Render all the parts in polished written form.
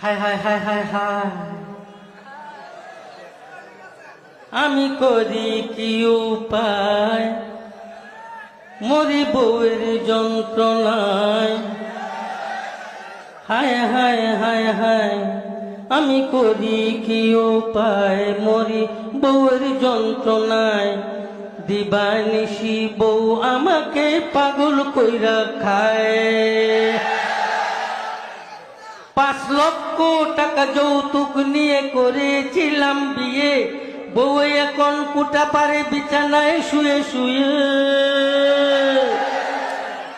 হায় হায় হায় হায় হায়, আমি করি কি উপায়, মরি বউয়ের যন্ত্রণায়। হায় হায় হায় হায়, আমি করি কি উপায়, মরি বউয়ের যন্ত্রণায়। দিবানিশি বউ আমাকে পাগল কইরা খায়। 5 লক্ষ টাকা যৌতুক নিয়ে করেছিলাম বিয়ে, বউ এখন কুটা পারে বিছানায় শুয়ে শুয়ে।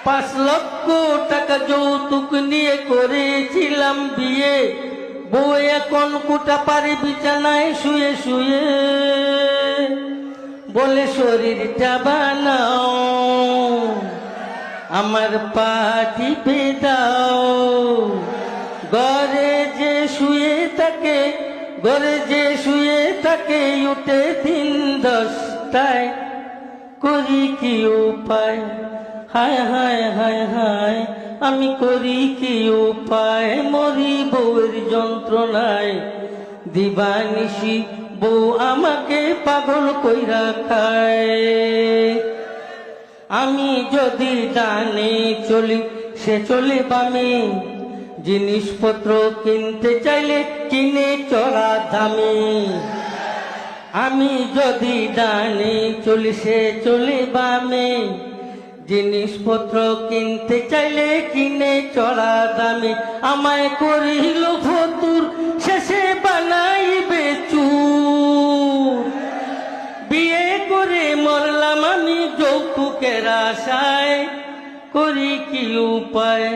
5 লক্ষ টাকা যৌতুক নিয়ে করেছিলাম বিয়ে, বউ এখন কুটা পারে বিছানায় শুয়ে শুয়ে। বলে শরীরটা বানাও, আমার পা টিপে দাও। ঘরে যে শুয়ে থাকে, ঘরে যে শুয়ে থাকে, উঠে 10টায়। করি কি উপায়, হায় হায় হায় হায়, আমি করি কি উপায়, মরি বউয়ের যন্ত্রণায়। দিবানিশি বউ আমাকে পাগল কইরা খায়। আমি যদি ডানে চলি, সে চলে বামে। জিনিসপত্র কিনতে চাইলে কিনে চড়া দামে। আমি যদি ডানে চলি, সে চলে বামে। জিনিসপত্র কিনতে চাইলে কিনে চড়া দামে। আমায় করিল ফতুর, শেষে বানাইবে চুর। বিয়ে করে মরলাম আমি যৌতুকের আশায়। করি কি উপায়,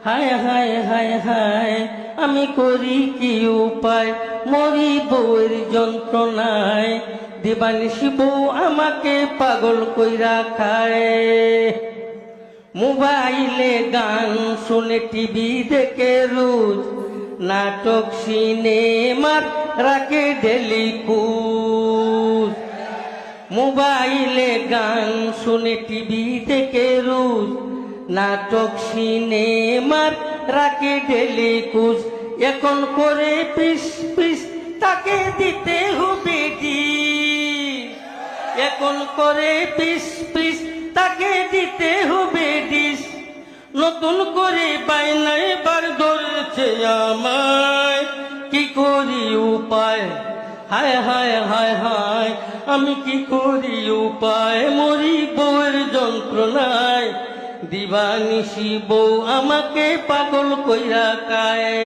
হায় হায় হায় হায়, আমি করি কি উপায়, মরি বউয়ের যন্ত্রণায়। দিবানিশি বউ আমাকে পাগল কইরা খায়। মোবাইলে গান শুনে, টিভি দেখে রোজ, নাটক সিনেমার রাখে ডেলি কুজ। মোবাইলে গান শুনে, টিভি দেখে রোজ, নাটক সিনেমার রাখে ডেলি কুজ। এখন করে পিস পিস তাকে দিতে হবে ডিশ। এখন করে পিস পিস তাকে দিতে হবে ডিশ। নতুন করে বাইনা এবার ধরেছে আমায়, কি করি উপায়, হায় হায় হায় হায়, আমি কি করি উপায়, মরি বউয়ের যন্ত্রণায়। দিবানিশি বউ আমাকে পাগল কইরা খায়।